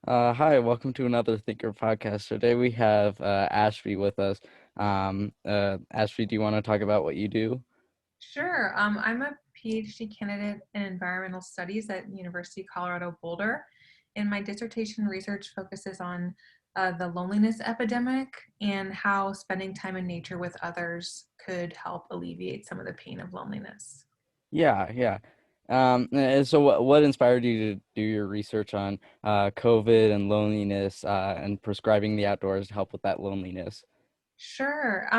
Hi, welcome to another Thinker podcast. Today we have Ashby with us. Ashby, do you want to talk about what you do? Sure. I'm a PhD candidate in environmental studies at University of Colorado Boulder, and my dissertation research focuses on the loneliness epidemic and how spending time in nature with others could help alleviate some of the pain of loneliness. Yeah, yeah. So what inspired you to do your research on COVID and loneliness and prescribing the outdoors to help with that loneliness? Sure.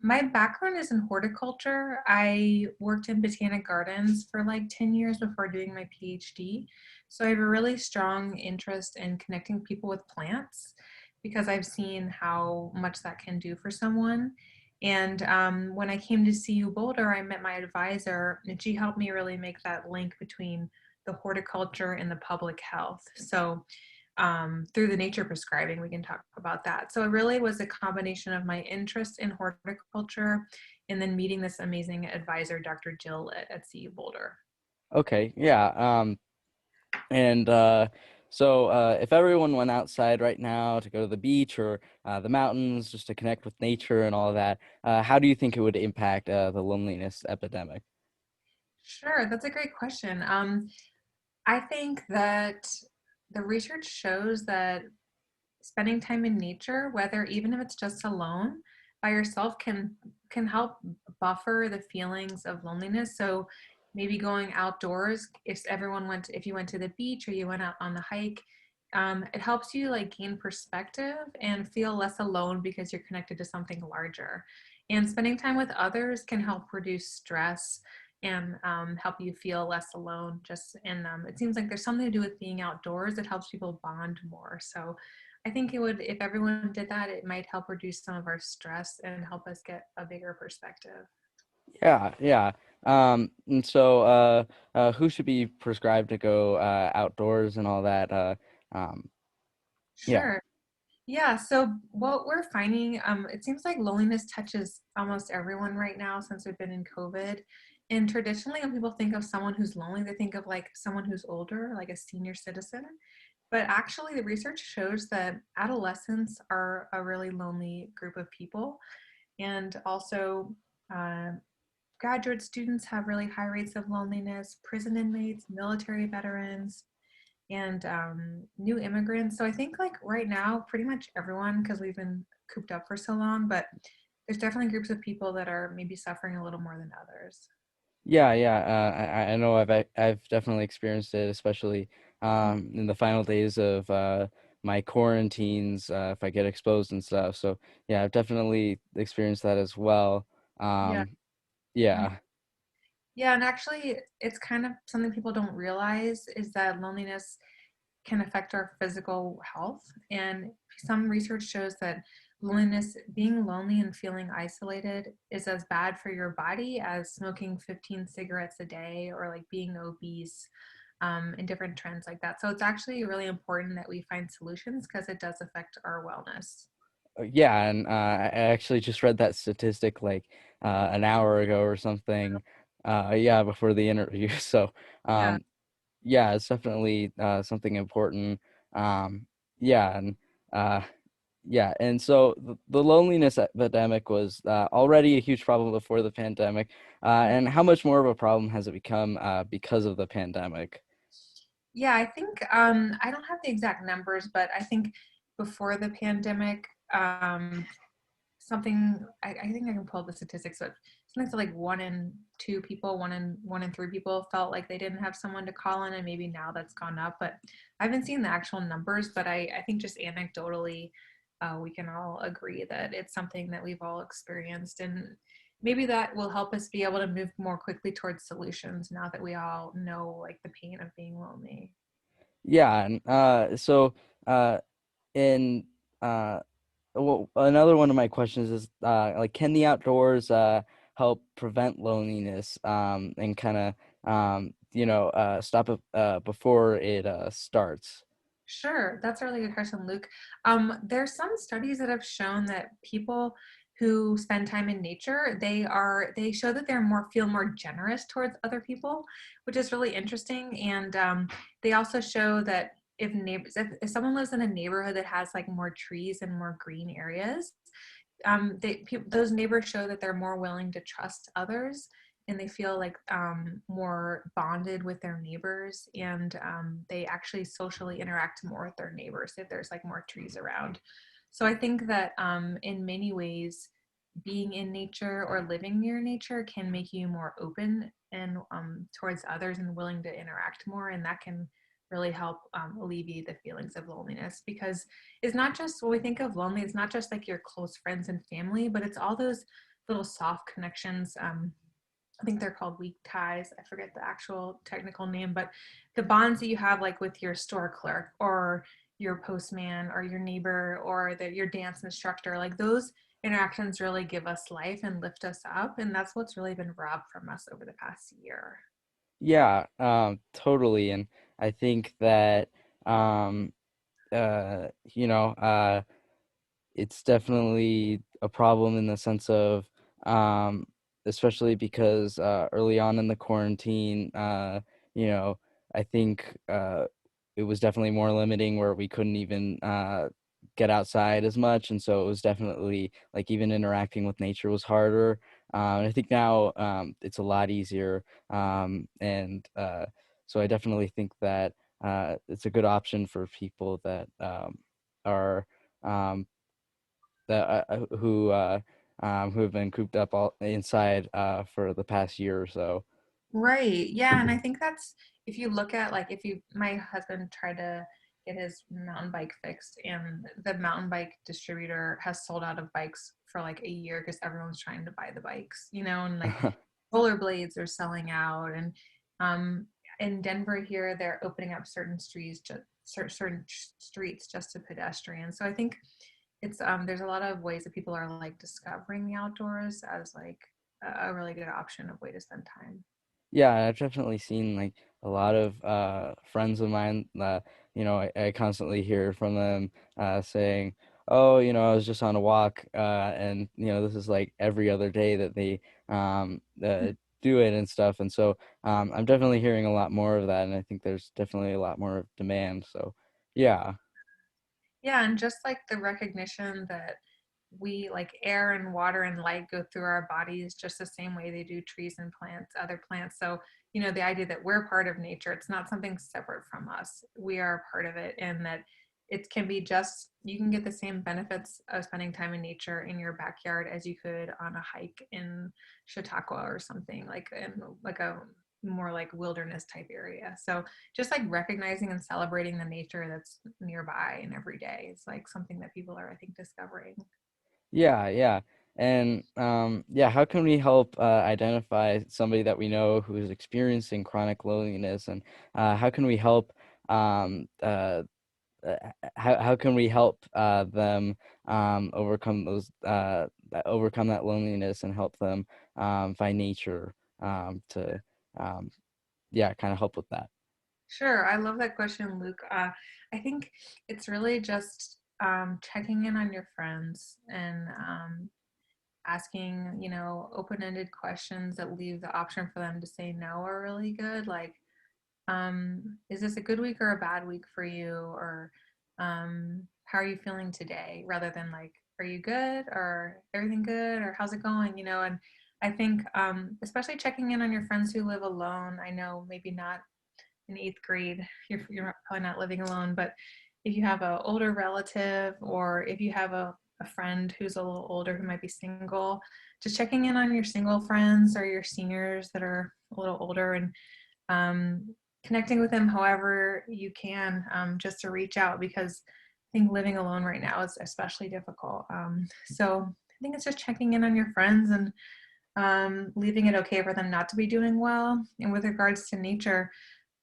My background is in horticulture. I worked in botanic gardens for like 10 years before doing my PhD. So I have a really strong interest in connecting people with plants because I've seen how much that can do for someone. And when I came to CU Boulder, I met my advisor, and she helped me really make that link between the horticulture and the public health. So through the nature prescribing, we can talk about that. So it really was a combination of my interest in horticulture and then meeting this amazing advisor, Dr. Jill at CU Boulder. Okay, yeah. And if everyone went outside right now to go to the beach or the mountains just to connect with nature and all of that, how do you think it would impact the loneliness epidemic? Sure, that's a great question. I think that the research shows that spending time in nature, whether even if it's just alone by yourself, can help buffer the feelings of loneliness. So maybe going outdoors, if you went to the beach or you went out on the hike, it helps you like gain perspective and feel less alone because you're connected to something larger. And spending time with others can help reduce stress and help you feel less alone. It seems like there's something to do with being outdoors. It helps people bond more. So I think it would, if everyone did that, it might help reduce some of our stress and help us get a bigger perspective. Yeah, yeah. Who should be prescribed to go outdoors and all that? Um, yeah, Sure. Yeah. So what we're finding, it seems like loneliness touches almost everyone right now since we've been in COVID. And traditionally, when people think of someone who's lonely, they think of like someone who's older, like a senior citizen. But actually, the research shows that adolescents are a really lonely group of people. And also, uh, graduate students have really high rates of loneliness, prison inmates, military veterans, and new immigrants. So I think like right now, pretty much everyone, because we've been cooped up for so long, but there's definitely groups of people that are maybe suffering a little more than others. yeah, yeah. I know I've definitely experienced it, especially in the final days of my quarantines, if I get exposed and stuff. So yeah, I've definitely experienced that as well. Yeah. Um, yeah. Yeah, and actually, it's kind of something people don't realize is that loneliness can affect our physical health. And some research shows that being lonely and feeling isolated, is as bad for your body as smoking 15 cigarettes a day or like being obese, and different trends like that. So it's actually really important that we find solutions because it does affect our wellness. Yeah, and I actually just read that statistic like an hour ago or something. Yeah, before the interview. So, Yeah. um, yeah, it's definitely something important. Yeah, and uh, yeah, and so the loneliness epidemic was already a huge problem before the pandemic. And how much more of a problem has it become because of the pandemic? Yeah, I think I don't have the exact numbers, but I think before the pandemic, I think I can pull up the statistics, but something like 1 in 2 people, one in 3 people felt like they didn't have someone to call in, and maybe now that's gone up. But I haven't seen the actual numbers, but I think just anecdotally, we can all agree that it's something that we've all experienced, and maybe that will help us be able to move more quickly towards solutions now that we all know like the pain of being lonely. Yeah, and uh, in well, another one of my questions is like, can the outdoors help prevent loneliness and kind of stop it before it starts? Sure, that's a really good question, Luke. There's some studies that have shown that people who spend time in nature, they show that they're more feel more generous towards other people, which is really interesting. And they also show that if neighbors, if someone lives in a neighborhood that has like more trees and more green areas, those neighbors show that they're more willing to trust others, and they feel like more bonded with their neighbors, and they actually socially interact more with their neighbors if there's like more trees around. So I think that in many ways, being in nature or living near nature can make you more open and towards others and willing to interact more, and that can really help alleviate the feelings of loneliness, because it's not just, when we think of lonely, it's not just like your close friends and family, but it's all those little soft connections. I think they're called weak ties. I forget the actual technical name, but the bonds that you have like with your store clerk or your postman or your neighbor or your dance instructor, like those interactions really give us life and lift us up. And that's what's really been robbed from us over the past year. Yeah, totally. And I think that, um, you know, it's definitely a problem in the sense of, um, especially because early on in the quarantine, you know, I think it was definitely more limiting where we couldn't even get outside as much, and so it was definitely like even interacting with nature was harder. And I think now it's a lot easier, and so I definitely think that it's a good option for people that are um, who have been cooped up all inside for the past year or so. Right. Yeah. And I think that's, if you look at like, if you, my husband tried to get his mountain bike fixed, and the mountain bike distributor has sold out of bikes for like a year because everyone's trying to buy the bikes, and like rollerblades are selling out. And um, in Denver here, they're opening up certain streets just to pedestrians. So I think it's, there's a lot of ways that people are like discovering the outdoors as like a really good option of way to spend time. Yeah, I've definitely seen like a lot of friends of mine. I constantly hear from them saying, "Oh, I was just on a walk," and this is like every other day that they do it and stuff. And so I'm definitely hearing a lot more of that, and I think there's definitely a lot more demand. So, yeah. Yeah, and just like the recognition that we, like, air and water and light go through our bodies just the same way they do trees and plants, other plants. So, the idea that we're part of nature, it's not something separate from us. We are part of it, and that it can be just, you can get the same benefits of spending time in nature in your backyard as you could on a hike in Chautauqua or something like in like a more like wilderness type area. So just like recognizing and celebrating the nature that's nearby and every day is like something that people are, I think, discovering. Yeah, yeah. And yeah, how can we help identify somebody that we know who is experiencing chronic loneliness, and how can we help um, uh, how can we help them overcome that loneliness and help them find nature to um, yeah, kind of help with that. Sure, I love that question, Luke. I think it's really just checking in on your friends and asking, open-ended questions that leave the option for them to say no are really good. Like, is this a good week or a bad week for you? Or how are you feeling today? Rather than like, are you good or everything good or how's it going? And I think especially checking in on your friends who live alone. I know maybe not in eighth grade, you're probably not living alone, but if you have an older relative or if you have a friend who's a little older who might be single, just checking in on your single friends or your seniors that are a little older, and connecting with them however you can, just to reach out, because I think living alone right now is especially difficult. So I think it's just checking in on your friends and leaving it okay for them not to be doing well. And with regards to nature,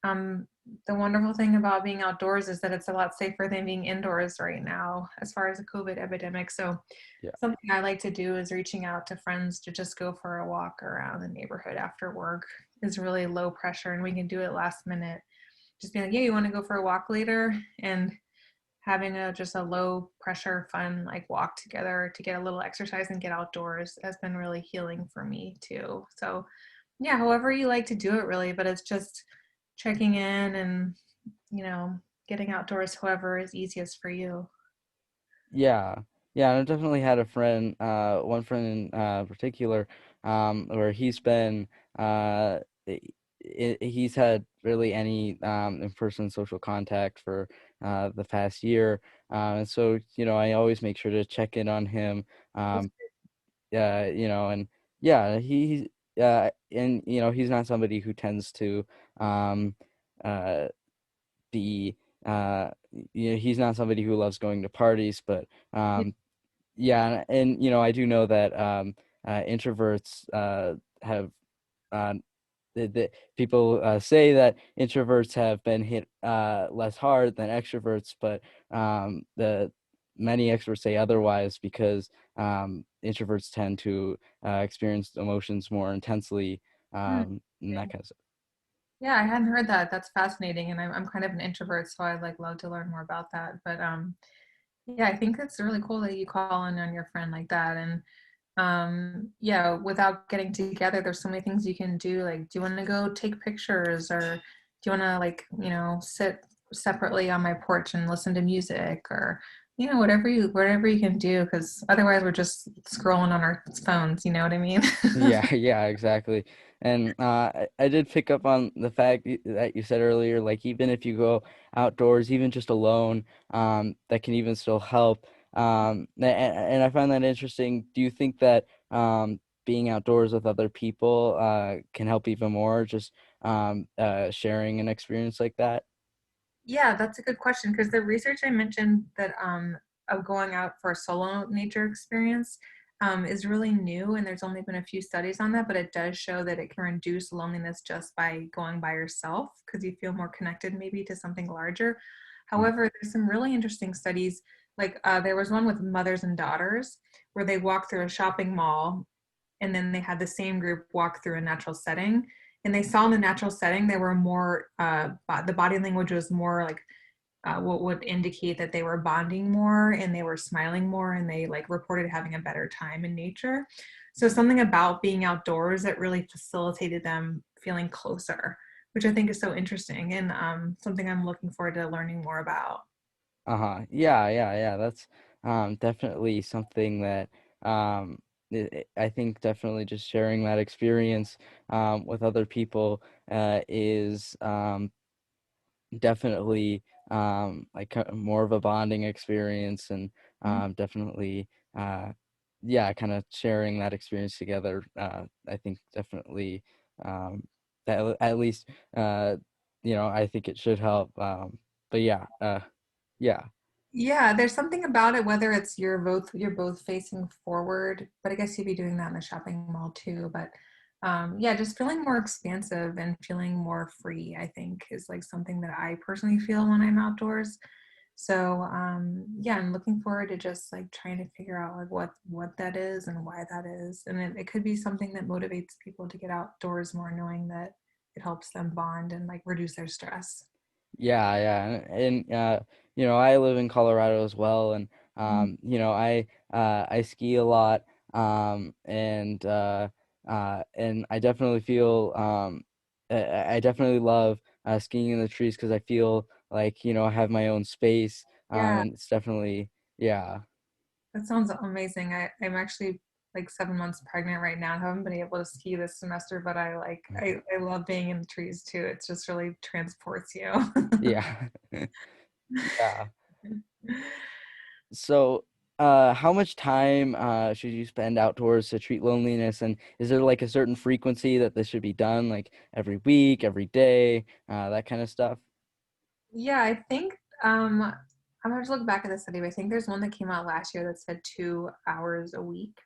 um, the wonderful thing about being outdoors is that it's a lot safer than being indoors right now as far as the COVID epidemic. So Yeah. something I like to do is reaching out to friends to just go for a walk around the neighborhood after work is really low pressure, and we can do it last minute. Just being like, yeah, you want to go for a walk later? And having just a low pressure, fun like walk together to get a little exercise and get outdoors has been really healing for me too. So yeah, however you like to do it really, but it's just checking in and, you know, getting outdoors however is easiest for you. Yeah. Yeah, and I've definitely had a friend, one friend in particular, where he's been, uh, I he's had really any in-person social contact for the past year. And so, I always make sure to check in on him. That's Um, and yeah, and he's not somebody who tends to um, uh, be, he's not somebody who loves going to parties, but great. um, yeah, and I do know that introverts have uh, the people say that introverts have been hit less hard than extroverts, but the many experts say otherwise because introverts tend to experience emotions more intensely, Hmm. and that kind of stuff. Yeah, I hadn't heard that. That's fascinating, and I'm kind of an introvert, so I'd like love to learn more about that. But yeah, I think it's really cool that you call in on your friend like that, and yeah, without getting together, there's so many things you can do. Like, do you want to go take pictures, or do you want to like sit separately on my porch and listen to music, or whatever you can do, because otherwise we're just scrolling on our phones. You know what I mean? Yeah, yeah, exactly. And I did pick up on the fact that you said earlier, like even if you go outdoors, even just alone, that can even still help. And I find that interesting. Do you think that being outdoors with other people can help even more, just sharing an experience like that? Yeah, that's a good question because the research I mentioned that of going out for a solo nature experience is really new, and there's only been a few studies on that, but it does show that it can reduce loneliness just by going by yourself because you feel more connected maybe to something larger. Mm. However, there's some really interesting studies. Like there was one with mothers and daughters where they walked through a shopping mall and then they had the same group walk through a natural setting, and they saw in the natural setting they were more the body language was more like what would indicate that they were bonding more and they were smiling more and they like reported having a better time in nature. So something about being outdoors that really facilitated them feeling closer, which I think is so interesting and something I'm looking forward to learning more about. Uh-huh. Yeah, yeah, yeah. That's definitely something that I think definitely just sharing that experience with other people is definitely like more of a bonding experience, and Mhm. definitely yeah, kind of sharing that experience together. I think definitely that at least I think it should help. But yeah, yeah. Yeah, there's something about it, whether it's you're both facing forward, but I guess you'd be doing that in the shopping mall too. But yeah, just feeling more expansive and feeling more free, I think, is like something that I personally feel when I'm outdoors. So yeah, I'm looking forward to just like trying to figure out like what that is and why that is. And it could be something that motivates people to get outdoors more, knowing that it helps them bond and like reduce their stress. Yeah, yeah, and I live in Colorado as well, and Mhm. I ski a lot, and I definitely feel I definitely love skiing in the trees because I feel like I have my own space, Yeah. and it's definitely yeah. That sounds amazing. I'm actually like 7 months pregnant right now. I haven't been able to ski this semester, but I love being in the trees too. It just really transports you. Yeah. Yeah. So, how much time should you spend outdoors to treat loneliness? And is there like a certain frequency that this should be done, like every week, every day, that kind of stuff? Yeah, I think I'm gonna have to look back at the study, but I think there's one that came out last year that said 2 hours a week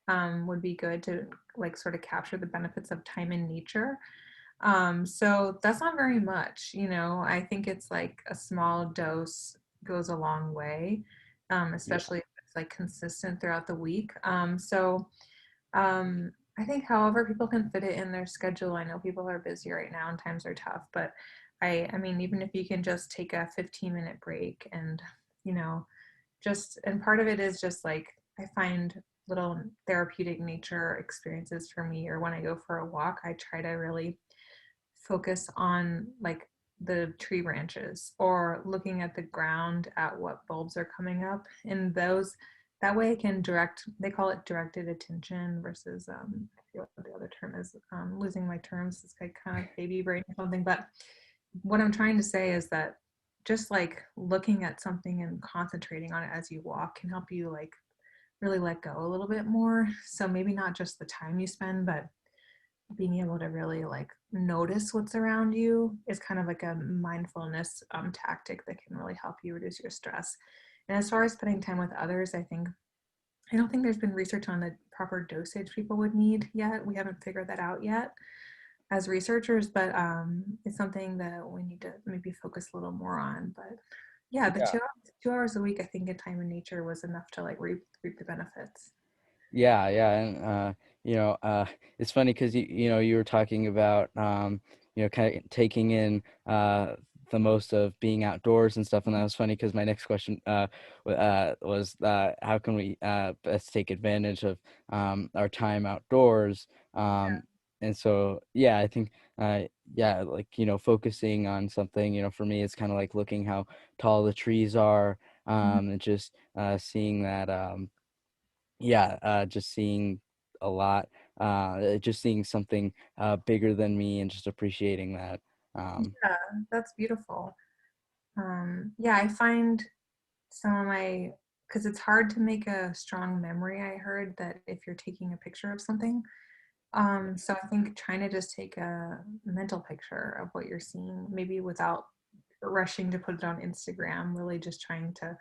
would be good to like sort of capture the benefits of time in nature. So that's not very much. I think it's like a small dose goes a long way, Yeah. especially if it's like consistent throughout the week. I think, however, people can fit it in their schedule. I know people are busy right now and times are tough, but I mean, even if you can just take a 15-minute break and, you know, and part of it is just like I find little therapeutic nature experiences for me, or when I go for a walk, I try to really focus on like the tree branches or looking at the ground at what bulbs are coming up. And those, that way it can direct, they call it directed attention versus, I forget what the other term is, losing my terms, it's like kind of baby brain or something. But what I'm trying to say is that just like looking at something and concentrating on it as you walk can help you like really let go a little bit more. So maybe not just the time you spend, but being able to really like notice what's around you is kind of like a mindfulness tactic that can really help you reduce your stress. And as far as spending time with others, I don't think there's been research on the proper dosage people would need yet. We haven't figured that out yet as researchers, but it's something that we need to maybe focus a little more on. But yeah, the Yeah. 2 hours a week, I think, in time in nature was enough to like reap the benefits. Yeah, yeah, and you know, it's funny because you were talking about kind of taking in the most of being outdoors and stuff, and that was funny because my next question was how can we best take advantage of our time outdoors? And so yeah, I think yeah, like focusing on something, for me, it's kind of like looking how tall the trees are, Mhm. and just seeing that. Yeah, just seeing a lot, just seeing something bigger than me and just appreciating that. Yeah, that's beautiful. Yeah, I find some of my, because it's hard to make a strong memory. I heard that if you're taking a picture of something, so I think trying to just take a mental picture of what you're seeing, maybe without rushing to put it on Instagram, really just trying to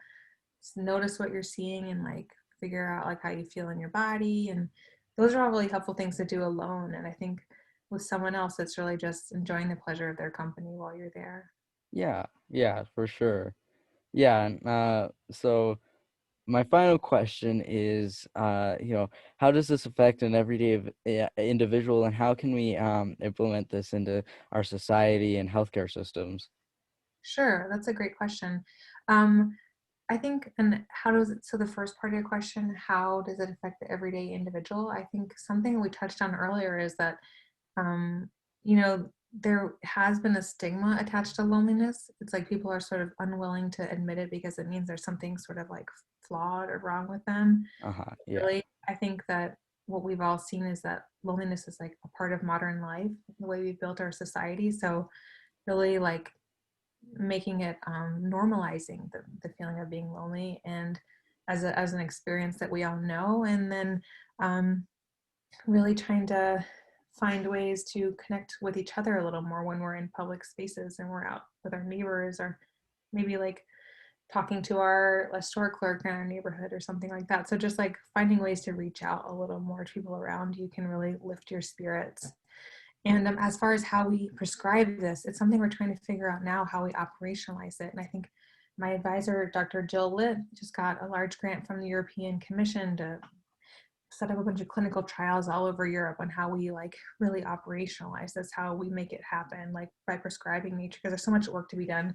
notice what you're seeing and like figure out like how you feel in your body. And those are all really helpful things to do alone. And I think with someone else, it's really just enjoying the pleasure of their company while you're there. Yeah, yeah, for sure. Yeah, and so my final question is, how does this affect an everyday individual, and how can we implement this into our society and healthcare systems? Sure, that's a great question. Um, I think, and how does it, so the first part of your question, how does it affect the everyday individual? I think something we touched on earlier is that, um, you know, there has been a stigma attached to loneliness. It's like people are sort of unwilling to admit it because it means there's something sort of like flawed or wrong with them. Uh-huh. Yeah. Really, I think that what we've all seen is that loneliness is like a part of modern life, the way we've built our society. So really like making it normalizing the feeling of being lonely and as an experience that we all know, and then um, really trying to find ways to connect with each other a little more when we're in public spaces and we're out with our neighbors, or maybe like talking to our store clerk in our neighborhood or something like that. So just like finding ways to reach out a little more to people around you can really lift your spirits. And as far as how we prescribe this, it's something we're trying to figure out now how we operationalize it. And I think my advisor, Dr. Jill Litt, just got a large grant from the European Commission to set up a bunch of clinical trials all over Europe on how we like really operationalize this, how we make it happen, like by prescribing nature, because there's so much work to be done.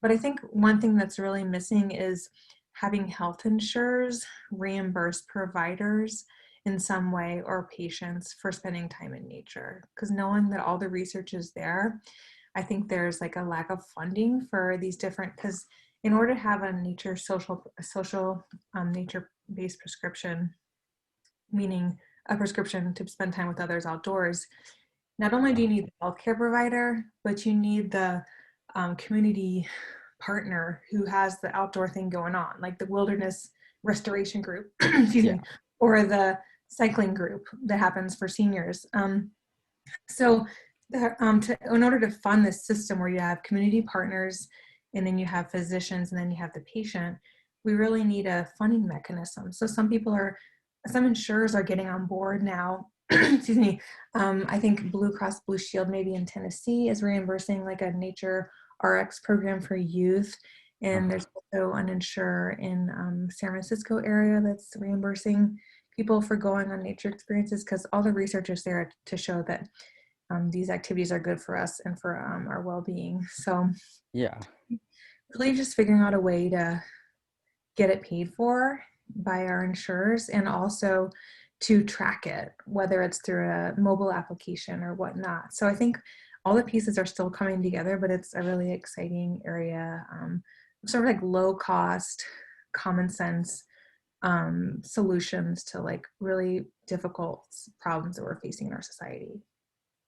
But I think one thing that's really missing is having health insurers reimburse providers in some way or patients for spending time in nature. Because knowing that all the research is there, I think there's like a lack of funding for these different, because in order to have a nature social nature based prescription, meaning a prescription to spend time with others outdoors, not only do you need the healthcare provider, but you need the community partner who has the outdoor thing going on, like the wilderness restoration group, excuse Yeah. me, or the cycling group that happens for seniors. So, in order to fund this system where you have community partners and then you have physicians and then you have the patient, we really need a funding mechanism. So, some insurers are getting on board now. Excuse me. I think Blue Cross Blue Shield, maybe in Tennessee, is reimbursing like a nature RX program for youth. And Uh-huh. there's also an insurer in San Francisco area that's reimbursing people for going on nature experiences, because all the research is there to show that these activities are good for us and for our well-being. So Yeah. really just figuring out a way to get it paid for by our insurers, and also to track it, whether it's through a mobile application or whatnot. So I think all the pieces are still coming together, but it's a really exciting area. Sort of like low cost, common sense solutions to like really difficult problems that we're facing in our society.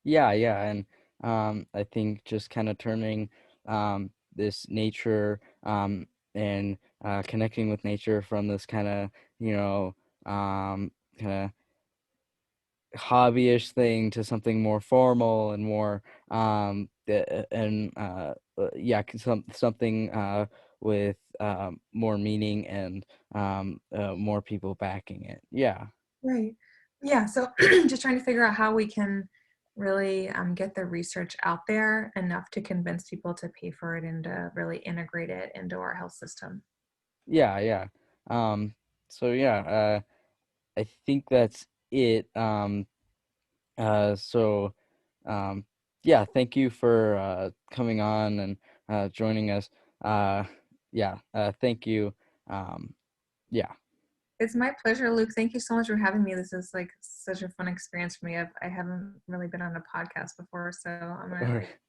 Yeah, yeah, and I think just kind of turning this nature and connecting with nature from this kind of you know kind of hobbyish thing to something more formal and more yeah, something with more meaning and more people backing it. Yeah. Right. Yeah. So just trying to figure out how we can really get the research out there enough to convince people to pay for it and to really integrate it into our health system. Yeah, yeah. Um, so yeah, I think that's it. So um, yeah, thank you for coming on and joining us. Uh, yeah, thank you. Um, yeah. It's my pleasure, Luke. Thank you so much for having me. This is like such a fun experience for me. I haven't really been on a podcast before, so I'm gonna Or like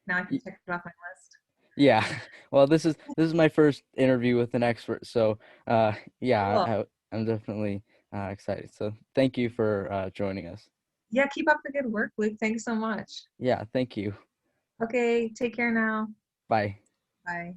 now I can check it off my list. yeah. Well, this is my first interview with an expert, so yeah, Cool. I'm definitely excited. So thank you for joining us. Yeah, keep up the good work, Luke. Thanks so much. Yeah, thank you. Okay, take care now. Bye. Bye.